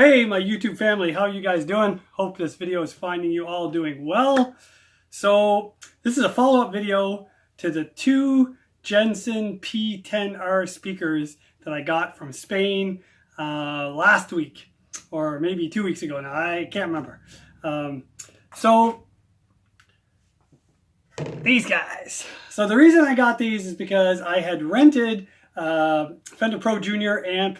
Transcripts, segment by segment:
Hey, my YouTube family, how are you guys doing? Hope this video is finding you all doing well. So this is a follow-up video to the two Jensen P10R speakers that I got from Spain last week, or maybe 2 weeks ago now. I can't remember. So these guys. So the reason I got these is because I had rented Fender Pro Junior amp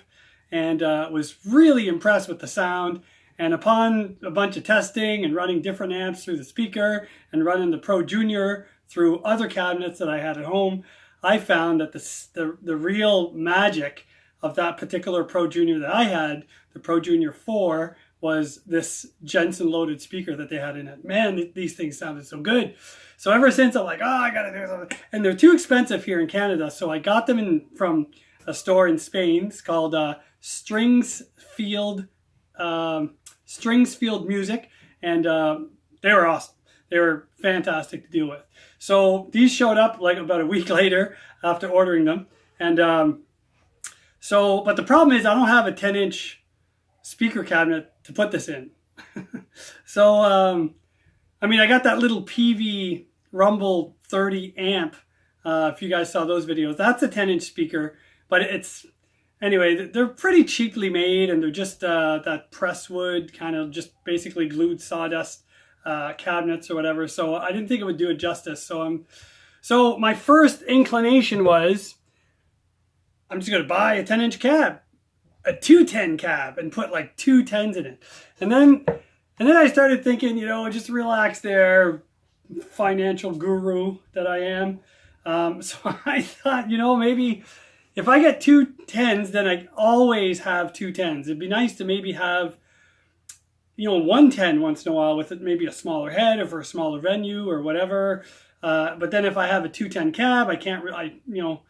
and was really impressed with the sound. And upon a bunch of testing and running different amps through the speaker and running the Pro Junior through other cabinets that I had at home, I found that the real magic of that particular Pro Junior that I had, the Pro Junior 4, was this Jensen loaded speaker that they had in it. Man, these things sounded so good. So ever since I'm like, oh, I gotta do something. And they're too expensive here in Canada. So I got them from a store in Spain. It's called Stringsfield Music, and they were awesome. They were fantastic to deal with. So these showed up like about a week later after ordering them, and but the problem is I don't have a 10-inch speaker cabinet to put this in. So I mean, I got that little PV Rumble 30 amp. If you guys saw those videos, that's a 10-inch speaker, but it's anyway, they're pretty cheaply made, and they're just that presswood kind of just basically glued sawdust cabinets or whatever. So I didn't think it would do it justice. So my first inclination was, I'm just going to buy a 10-inch cab, a 210 cab, and put like 2 10s in it. And then I started thinking, you know, just relax there, financial guru that I am. So I thought, you know, maybe if I get 2 10s, then I always have 2 10s. It'd be nice to maybe have, you know, 1 10 once in a while with it, maybe a smaller head or for a smaller venue or whatever. But then if I have a 210 cab, I can't really, you know,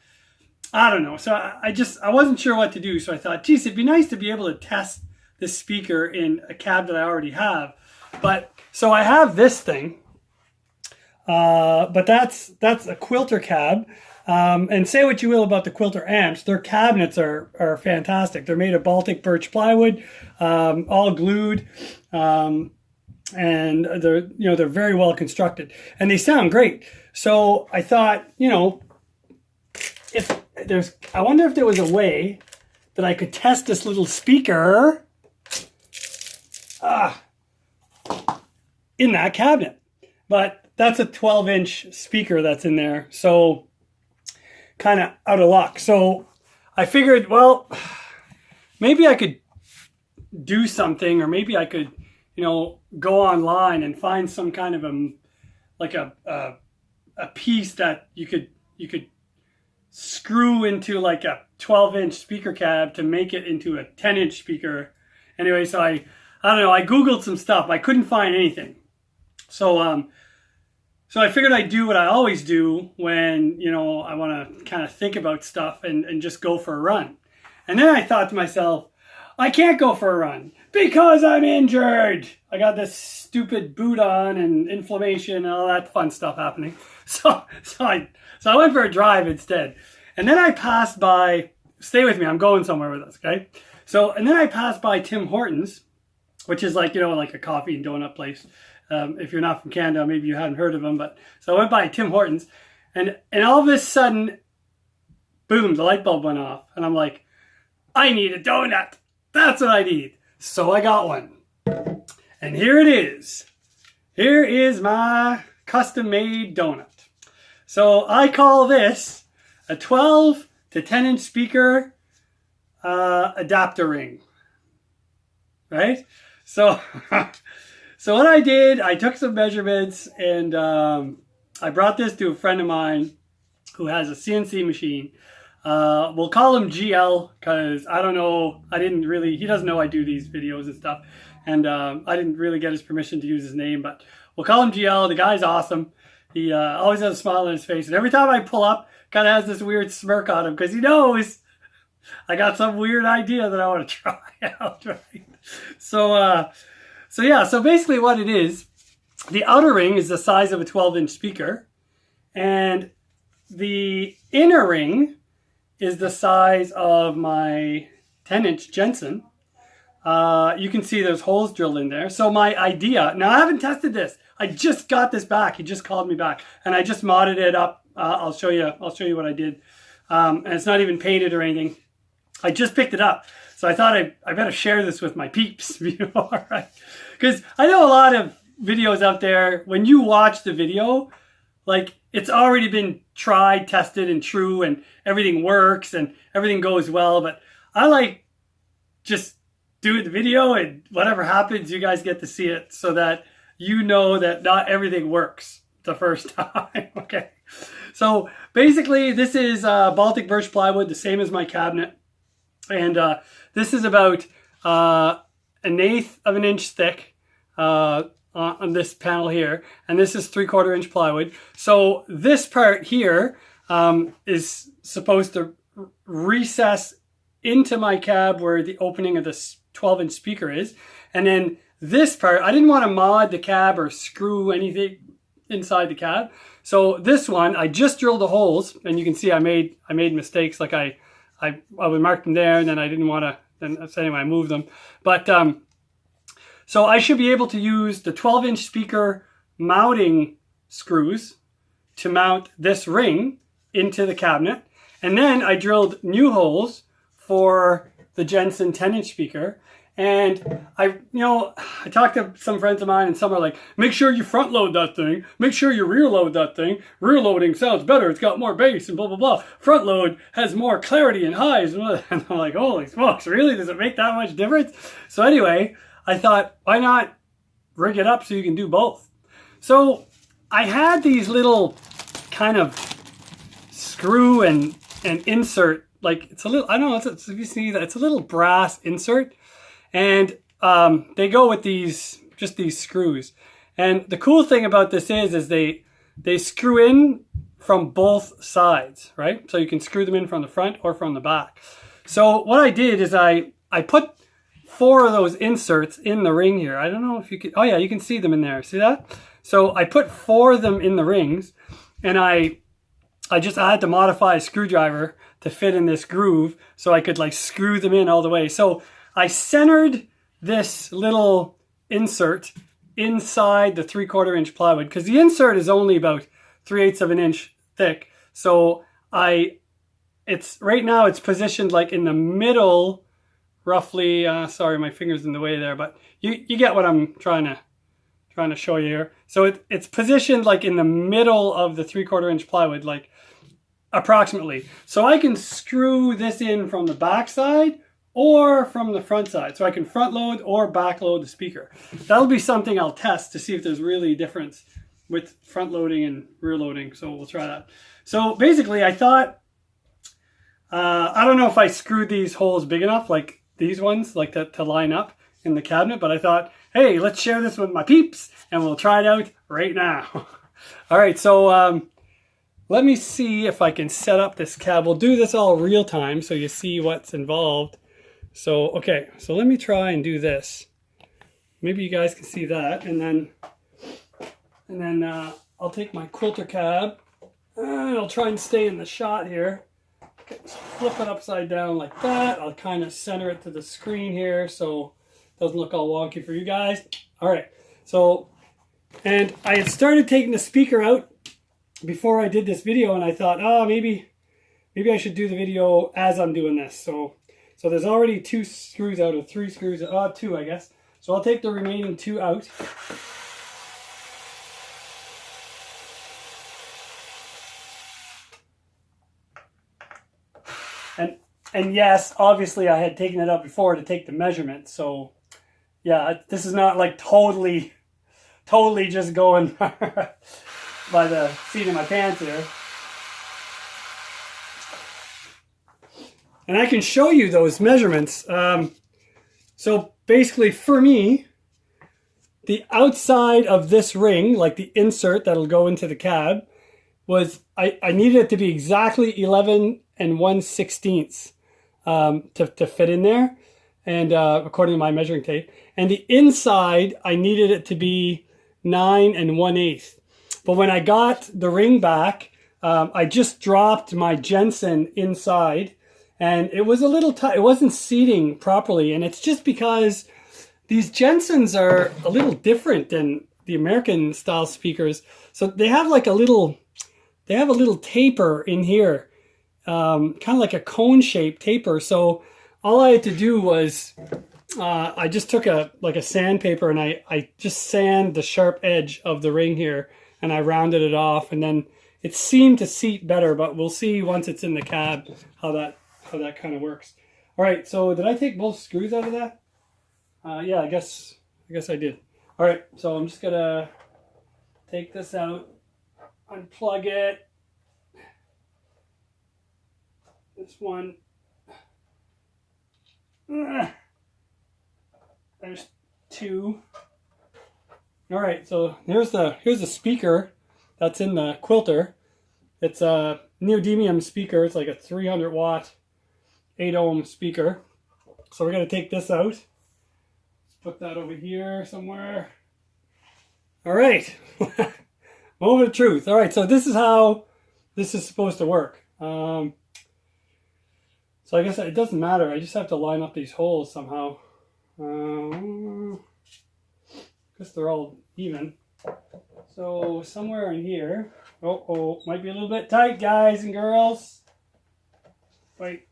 I don't know. So I wasn't sure what to do. So I thought, geez, it'd be nice to be able to test this speaker in a cab that I already have. But so I have this thing, but that's a Quilter cab. And say what you will about the Quilter amps, their cabinets are fantastic. They're made of Baltic birch plywood, all glued, and they're very well constructed, and they sound great. So I thought, you know, I wonder if there was a way that I could test this little speaker in that cabinet. But that's a 12-inch speaker that's in there, so kind of out of luck. So I figured, well, maybe I could do something, or maybe I could, you know, go online and find some kind of a piece that you could screw into like a 12-inch speaker cab to make it into a 10-inch speaker. Anyway, so I don't know, I Googled some stuff. I couldn't find anything. So I figured I'd do what I always do when, you know, I want to kind of think about stuff and just go for a run. And then I thought to myself, I can't go for a run because I'm injured. I got this stupid boot on and inflammation and all that fun stuff happening. So I went for a drive instead. And then I passed by, stay with me, I'm going somewhere with this, okay? And then I passed by Tim Hortons, which is like, you know, like a coffee and donut place. If you're not from Canada, maybe you haven't heard of them. But so I went by Tim Hortons, and all of a sudden, boom, the light bulb went off. And I'm like, I need a donut. That's what I need. So I got one. And here it is. Here is my custom-made donut. So I call this a 12 to 10-inch speaker adapter ring. Right? So so what I did, I took some measurements, and I brought this to a friend of mine who has a CNC machine. We'll call him GL because I don't know, he doesn't know I do these videos and stuff. And I didn't really get his permission to use his name, but we'll call him GL. The guy's awesome. He always has a smile on his face. And every time I pull up, kind of has this weird smirk on him because he knows I got some weird idea that I want to try out, right? So yeah, so basically what it is, the outer ring is the size of a 12-inch speaker, and the inner ring is the size of my 10-inch Jensen, you can see there's holes drilled in there. So my idea, now I haven't tested this. I just got this back. He just called me back and I just modded it up. I'll show you what I did. And it's not even painted or anything. I just picked it up. So I thought I better share this with my peeps before, right? Because I know a lot of videos out there, when you watch the video, like it's already been tried, tested, and true, and everything works and everything goes well. But I like just do the video and whatever happens, you guys get to see it so that you know that not everything works the first time. Okay. So basically this is Baltic birch plywood, the same as my cabinet. And this is about 1/8 of an inch thick on this panel here. And this is 3/4 inch plywood. So this part here is supposed to recess into my cab where the opening of this 12-inch speaker is. And then this part, I didn't want to mod the cab or screw anything inside the cab. So this one, I just drilled the holes, and you can see I made mistakes. Like I would mark them there, and then I didn't want to. Then so anyway, I moved them. But so I should be able to use the 12-inch speaker mounting screws to mount this ring into the cabinet, and then I drilled new holes for the Jensen 10-inch speaker. And I talked to some friends of mine, and some are like, make sure you front load that thing. Make sure you rear load that thing. Rear loading sounds better. It's got more bass and blah, blah, blah. Front load has more clarity and highs. And I'm like, holy smokes, really? Does it make that much difference? So anyway, I thought, why not rig it up so you can do both? So I had these little kind of screw and insert, like it's a little, I don't know, if you see that, it's a little brass insert. And they go with just these screws. And the cool thing about this is they screw in from both sides, right? So you can screw them in from the front or from the back. So what I did is I put 4 of those inserts in the ring here. I don't know if you can, oh yeah, you can see them in there. See that? So I put 4 of them in the rings, and I had to modify a screwdriver to fit in this groove so I could like screw them in all the way. So I centered this little insert inside the 3/4 inch plywood, because the insert is only about 3/8 of an inch thick. So right now it's positioned like in the middle, roughly. Sorry, my finger's in the way there, but you get what I'm trying to show you here. So it's positioned like in the middle of the 3/4 inch plywood, like approximately. So I can screw this in from the back side or from the front side. So I can front load or back load the speaker. That'll be something I'll test to see if there's really a difference with front loading and rear loading. So we'll try that. So basically I thought, I don't know if I screwed these holes big enough, like these ones, like to line up in the cabinet, but I thought, hey, let's share this with my peeps and we'll try it out right now. All right, so let me see if I can set up this cab. We'll do this all real time so you see what's involved. So, okay, so let me try and do this. Maybe you guys can see that. And then I'll take my quilter cab and I'll try and stay in the shot here. Okay, so flip it upside down like that. I'll kind of center it to the screen here so it doesn't look all wonky for you guys. All right, so, and I had started taking the speaker out before I did this video, and I thought, oh, maybe I should do the video as I'm doing this. So there's already 2 screws out of 3 screws, 2 I guess. So I'll take the remaining 2 out. And yes, obviously I had taken it out before to take the measurement. So yeah, this is not like totally just going by the seat of my pants here. And I can show you those measurements. So basically for me, the outside of this ring, like the insert that'll go into the cab, was, I needed it to be exactly 11 1/16 to fit in there, and according to my measuring tape. And the inside, I needed it to be 9 1/8. But when I got the ring back, I just dropped my Jensen inside, and it was a little tight. It wasn't seating properly, and it's just because these Jensens are a little different than the American style speakers. So they have like a little taper in here, kind of like a cone shaped taper. So all I had to do was I just took a sandpaper and I just sand the sharp edge of the ring here, and I rounded it off, and then it seemed to seat better, but we'll see once it's in the cab how that kind of works. All right, so did I take both screws out of that? Yeah, I guess I did. All right, so I'm just gonna take this out, unplug it. This one. There's two. All right, so here's the speaker that's in the quilter. It's a neodymium speaker. It's like a 300 watt, 8 ohm speaker. So we're gonna take this out. Let's put that over here somewhere. All right, moment of truth. All right, so this is how this is supposed to work. So I guess it doesn't matter. I just have to line up these holes somehow. I guess they're all even. So somewhere in here. Oh, might be a little bit tight, guys and girls. Wait.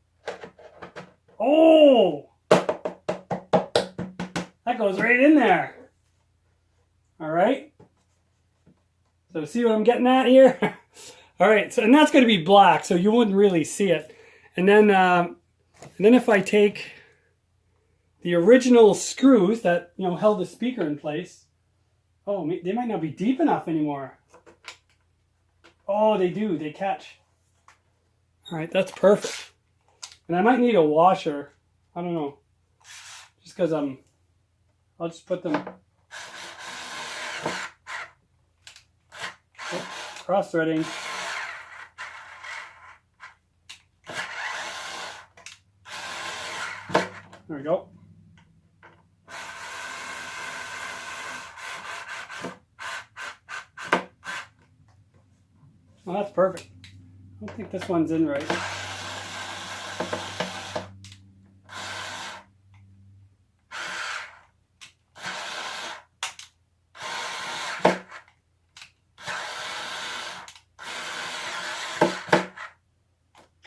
Oh! That goes right in there. All right. So see what I'm getting at here? All right, so and that's going to be black, so you wouldn't really see it. And then if I take the original screws that held the speaker in place, oh, they might not be deep enough anymore. Oh, they do. They catch. All right, that's perfect. And I might need a washer. I don't know. Just because I'll just put them. Oh, cross-threading. There we go. Well, that's perfect. I don't think this one's in right.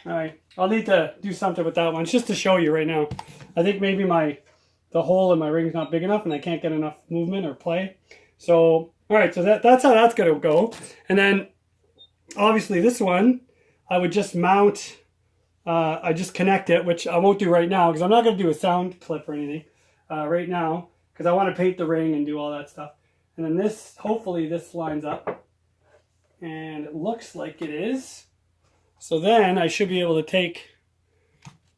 All right, I'll need to do something with that one. It's just to show you right now. I think maybe the hole in my ring's not big enough and I can't get enough movement or play. So, all right, so that's how that's gonna go. And then obviously this one, I would just mount, I just connect it, which I won't do right now because I'm not gonna do a sound clip or anything right now because I want to paint the ring and do all that stuff. And then this, hopefully this lines up and it looks like it is. So then I should be able to take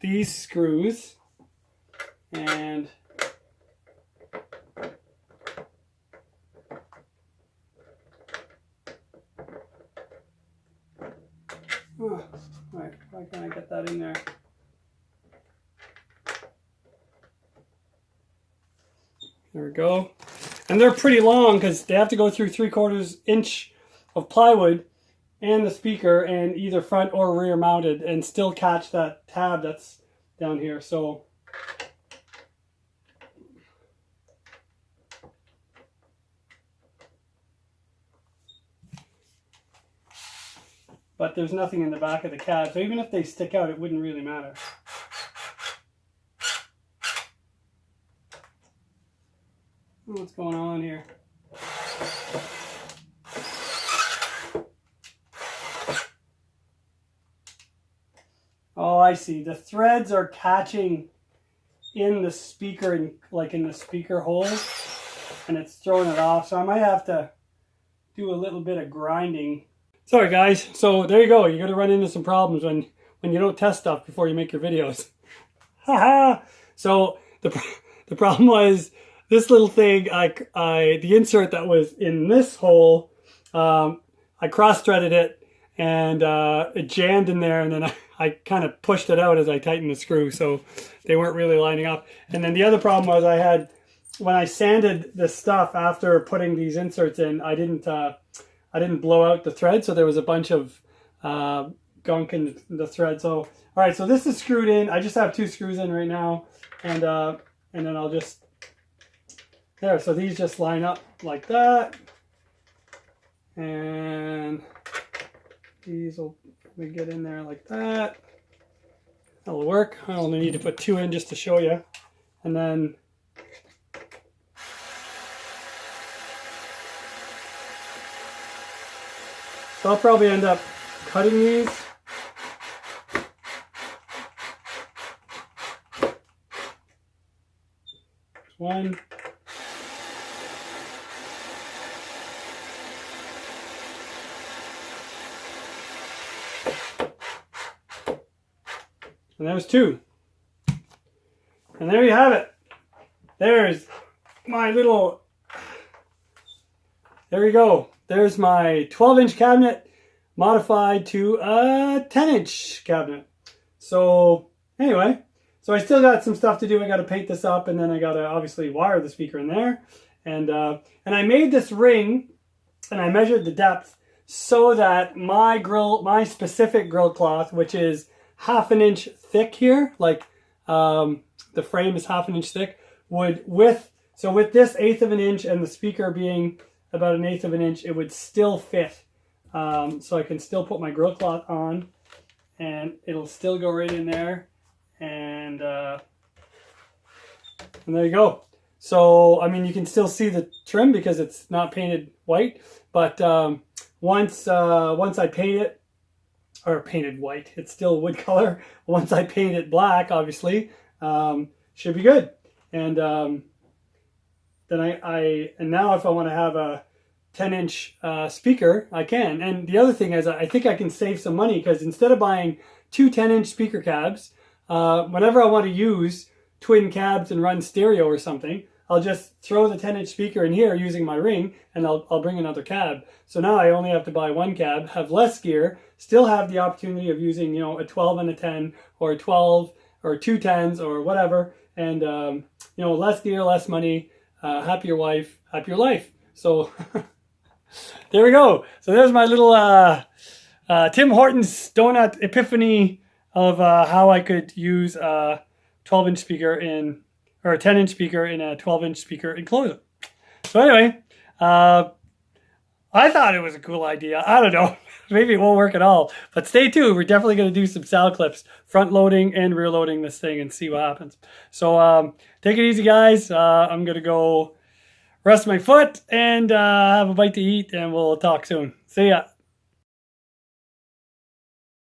these screws and all right, why can't I get that in there? There we go. And they're pretty long because they have to go through 3/4 inch of plywood and the speaker, and either front or rear mounted, and still catch that tab that's down here. So but there's nothing in the back of the cab, so even if they stick out, it wouldn't really matter. What's going on here? Oh, I see. The threads are catching in the speaker, in the speaker hole, and it's throwing it off. So I might have to do a little bit of grinding. Sorry, guys. So there you go. You're going to run into some problems when you don't test stuff before you make your videos. Haha. So the problem was this little thing. The insert that was in this hole, I cross-threaded it, and it jammed in there, and then I kind of pushed it out as I tightened the screw, so they weren't really lining up. And then the other problem was when I sanded the stuff after putting these inserts in, I didn't blow out the thread, so there was a bunch of gunk in the thread. So, all right, so this is screwed in. I just have 2 screws in right now, and then I'll just, there. So these just line up like that, and these will get in there like that. That'll work. I only need to put 2 in just to show you, and then. So I'll probably end up cutting these. One. And there's 2. And there you have it. There's my little, there you go. There's my 12-inch cabinet modified to a 10-inch cabinet. So anyway, so I still got some stuff to do. I got to paint this up, and then I got to obviously wire the speaker in there. And I made this ring, and I measured the depth so that my specific grill cloth, which is 1/2 inch thick here, like the frame is 1/2 inch thick, would with this 1/8 of an inch and the speaker being about 1/8 of an inch, it would still fit. So I can still put my grill cloth on, and it'll still go right in there, and there you go. So I mean, you can still see the trim because it's not painted white, but once I paint it, or painted white, it's still wood color. Once I paint it black, obviously, should be good. And then and now if I want to have a 10-inch speaker, I can. And the other thing is, I think I can save some money, because instead of buying 2 10-inch speaker cabs, whenever I want to use twin cabs and run stereo or something, I'll just throw the 10-inch speaker in here using my ring, and I'll bring another cab. So now I only have to buy 1 cab, have less gear, still have the opportunity of using, a 12 and a 10, or a 12, or 2 10s, or whatever, and less gear, less money, happier wife, happier life. So there we go. So there's my little Tim Hortons donut epiphany of how I could use a 12-inch speaker or a 10-inch speaker in a 12-inch speaker enclosure. So anyway, I thought it was a cool idea. I don't know. Maybe it won't work at all. But stay tuned. We're definitely going to do some sound clips, front loading and rear loading this thing, and see what happens. So take it easy, guys. I'm going to go rest my foot and have a bite to eat, and we'll talk soon. See ya.